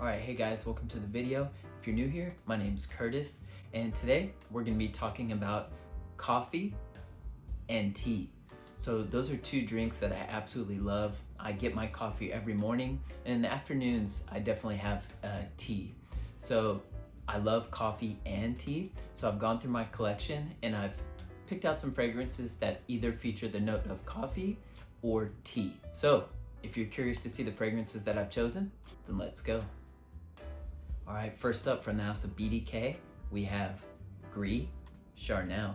Alright, hey guys, welcome to the video. If you're new here, my name's Curtis, and today we're going to be talking about coffee and tea. So those are two drinks that I absolutely love. I get my coffee every morning, and in the afternoons I definitely have tea. So I love coffee and tea, so I've gone through my collection and I've picked out some fragrances that either feature the note of coffee or tea. So if you're curious to see the fragrances that I've chosen, then let's go. All right, first up from the house of BDK, we have Gris Charnel.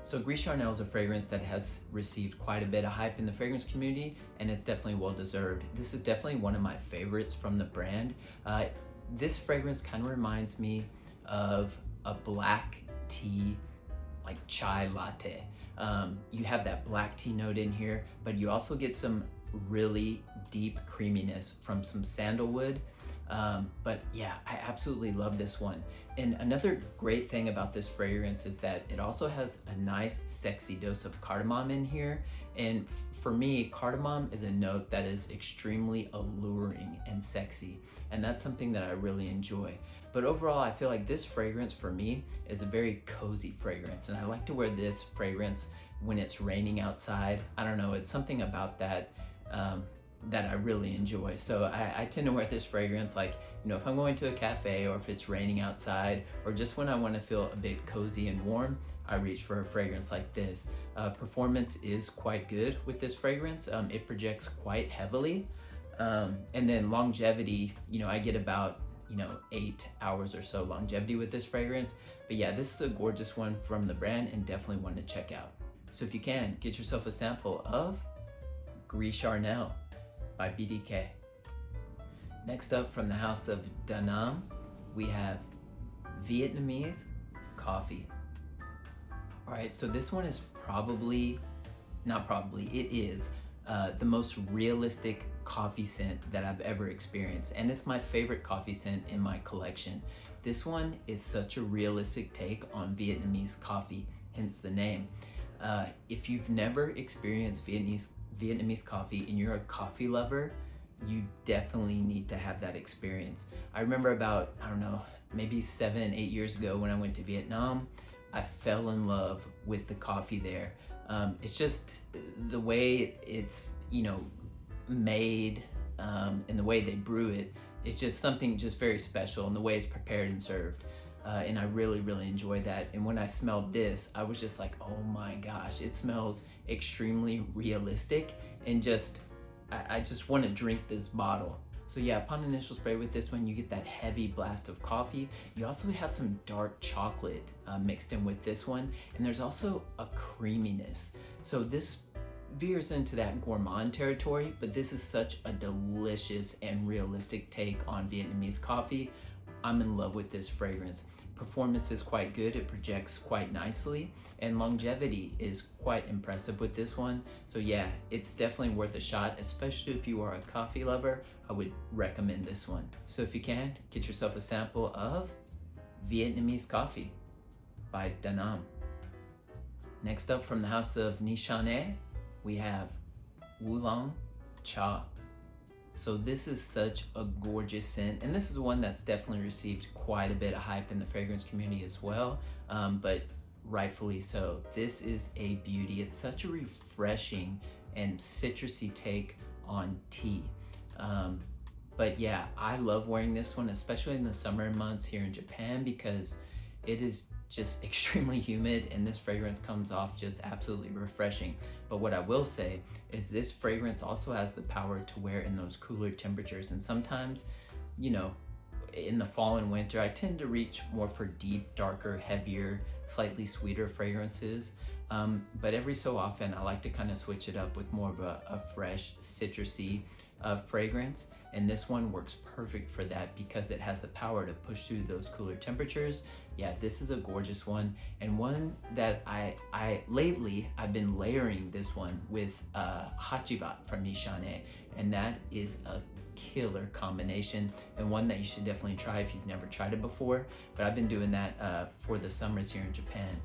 So Gris Charnel is a fragrance that has received quite a bit of hype in the fragrance community, and it's definitely well deserved. This is definitely one of my favorites from the brand. This fragrance kind of reminds me of a black tea, like chai latte. You have that black tea note in here, but you also get some really deep creaminess from some sandalwood. But yeah, I absolutely love this one. And another great thing about this fragrance is that it also has a nice sexy dose of cardamom in here. And for me, cardamom is a note that is extremely alluring and sexy. And that's something that I really enjoy. But overall, I feel like this fragrance for me is a very cozy fragrance. And I like to wear this fragrance when it's raining outside. I don't know, it's something about that that I really enjoy. So I tend to wear this fragrance like, you know, if I'm going to a cafe or if it's raining outside or just when I want to feel a bit cozy and warm, I reach for a fragrance like this. Performance is quite good with this fragrance. It projects quite heavily. And then longevity, you know, I get about 8 hours or so longevity with this fragrance. But yeah, this is a gorgeous one from the brand and definitely one to check out. So if you can, get yourself a sample of Gris Charnel by BDK. Next up from the house of Da Nam, we have Vietnamese coffee. All right, so this one is it is the most realistic coffee scent that I've ever experienced, and it's my favorite coffee scent in my collection. This one is such a realistic take on Vietnamese coffee, hence the name. If you've never experienced Vietnamese coffee and you're a coffee lover, you definitely need to have that experience. I remember about, I don't know, maybe 7-8 years ago when I went to Vietnam, I fell in love with the coffee there. It's just the way it's, made and the way they brew it. It's just something just very special, and the way it's prepared and served. And I really, really enjoy that. And when I smelled this, I was just like, oh my gosh, it smells extremely realistic, and I just want to drink this bottle. So yeah, upon initial spray with this one, you get that heavy blast of coffee. You also have some dark chocolate mixed in with this one, and there's also a creaminess. So this veers into that gourmand territory, but this is such a delicious and realistic take on Vietnamese coffee. I'm in love with this fragrance. Performance is quite good, it projects quite nicely, and longevity is quite impressive with this one. So yeah, it's definitely worth a shot, especially if you are a coffee lover. I would recommend this one. So if you can, get yourself a sample of Vietnamese coffee by Da Nam. Next up from the house of Nishane, we have Wulong Cha. So this is such a gorgeous scent, and this is one that's definitely received quite a bit of hype in the fragrance community as well, but rightfully so. This is a beauty. It's such a refreshing and citrusy take on tea. But yeah, I love wearing this one, especially in the summer months here in Japan, because it is just extremely humid, and this fragrance comes off just absolutely refreshing. But what I will say is this fragrance also has the power to wear in those cooler temperatures, and sometimes, in the fall and winter, I tend to reach more for deep, darker, heavier, slightly sweeter fragrances. But every so often, I like to kind of switch it up with more of a fresh, citrusy fragrance. And this one works perfect for that because it has the power to push through those cooler temperatures. Yeah, this is a gorgeous one, and one that lately I've been layering this one with Hachivat from Nishane, and that is a killer combination, and one that you should definitely try if you've never tried it before. But I've been doing that for the summers here in Japan.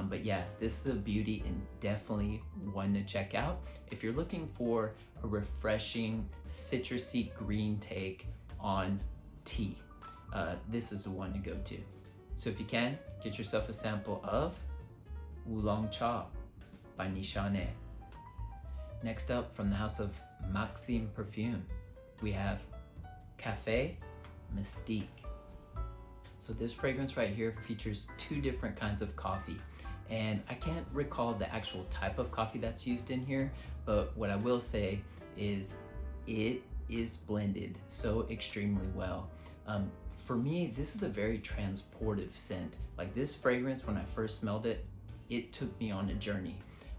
But yeah, this is a beauty and definitely one to check out if you're looking for a refreshing citrusy green take on tea, this is the one to go to. So if you can, get yourself a sample of Wulong Cha by Nishane. Next up, from the house of Maksim Perfume, we have Cafe Mystique. So this fragrance right here features 2 different kinds of coffee, and I can't recall the actual type of coffee that's used in here, but what I will say is it is blended so extremely well. For me, this is a very transportive scent. Like this fragrance, when I first smelled it, it took me on a journey.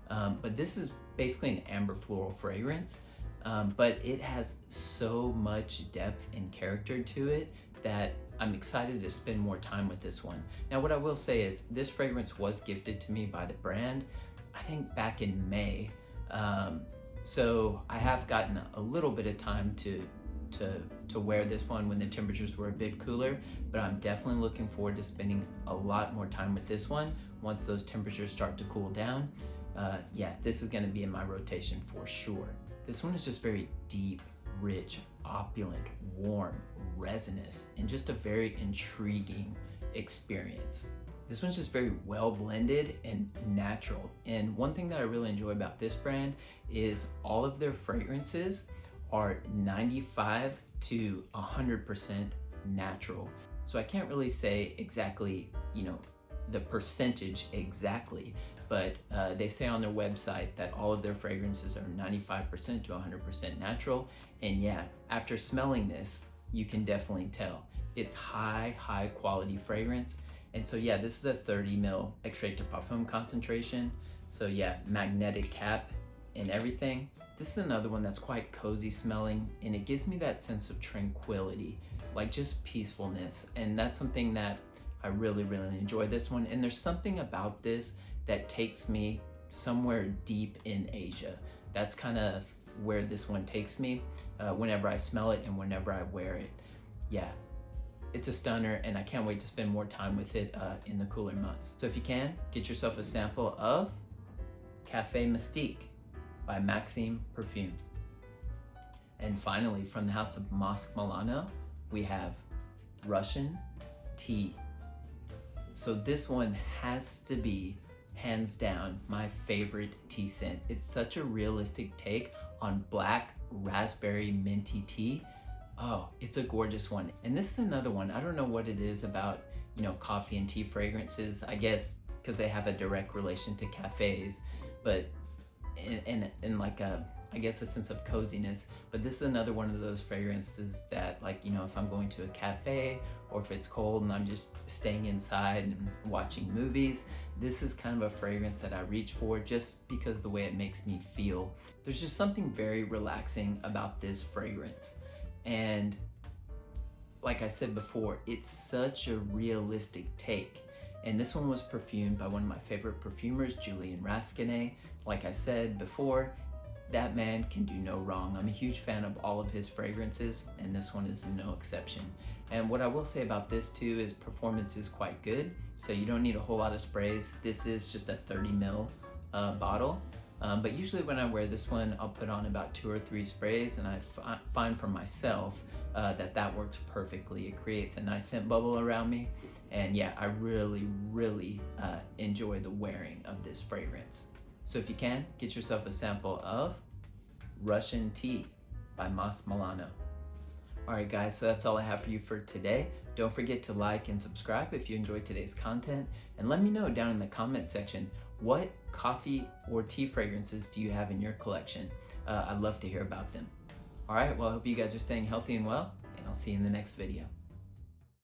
But this is basically an amber floral fragrance, but it has so much depth and character to it that I'm excited to spend more time with this one. Now, what I will say is this fragrance was gifted to me by the brand, I think back in May. So I have gotten a little bit of time to wear this one when the temperatures were a bit cooler, but I'm definitely looking forward to spending a lot more time with this one once those temperatures start to cool down. Yeah, this is gonna be in my rotation for sure. This one is just very deep, rich, opulent, warm, resinous, and just a very intriguing experience. This one's just very well blended and natural. And one thing that I really enjoy about this brand is all of their fragrances are 95 to 100% natural. So I can't really say exactly, the percentage exactly, but they say on their website that all of their fragrances are 95% to 100% natural. And yeah, after smelling this, you can definitely tell. It's high quality fragrance. And so yeah, this is a 30 ml extrait de parfum concentration. So yeah, magnetic cap and everything. This is another one that's quite cozy smelling, and it gives me that sense of tranquility, like just peacefulness. And that's something that I really enjoy this one. And there's something about this that takes me somewhere deep in Asia. That's kind of where this one takes me whenever I smell it and whenever I wear it. Yeah, it's a stunner, and I can't wait to spend more time with it in the cooler months. So if you can, get yourself a sample of Cafe Mystique by Maksim Perfume. And finally, from the house of Masque Milano, we have Russian Tea. So this one has to be, hands down, my favorite tea scent. It's such a realistic take on black raspberry minty tea. Oh, it's a gorgeous one. And this is another one, I don't know what it is about, coffee and tea fragrances, I guess because they have a direct relation to cafes, but in like I guess a sense of coziness. But this is another one of those fragrances that, like, if I'm going to a cafe or if it's cold and I'm just staying inside and watching movies, this is kind of a fragrance that I reach for just because the way it makes me feel. There's just something very relaxing about this fragrance. And like I said before, it's such a realistic take. And this one was perfumed by one of my favorite perfumers, Julian Rasquinet. Like I said before, that man can do no wrong. I'm a huge fan of all of his fragrances, and this one is no exception. And what I will say about this too is performance is quite good. So you don't need a whole lot of sprays. This is just a 30 ml bottle. But usually when I wear this one, I'll put on about 2 or 3 sprays, and I find for myself that works perfectly. It creates a nice scent bubble around me. And yeah, I really enjoy the wearing of this fragrance. So if you can, get yourself a sample of Russian Tea by Masque Milano. All right guys, so that's all I have for you for today. Don't forget to like and subscribe if you enjoyed today's content, and let me know down in the comment section, what coffee or tea fragrances do you have in your collection? I'd love to hear about them. All right, well, I hope you guys are staying healthy and well, and I'll see you in the next video.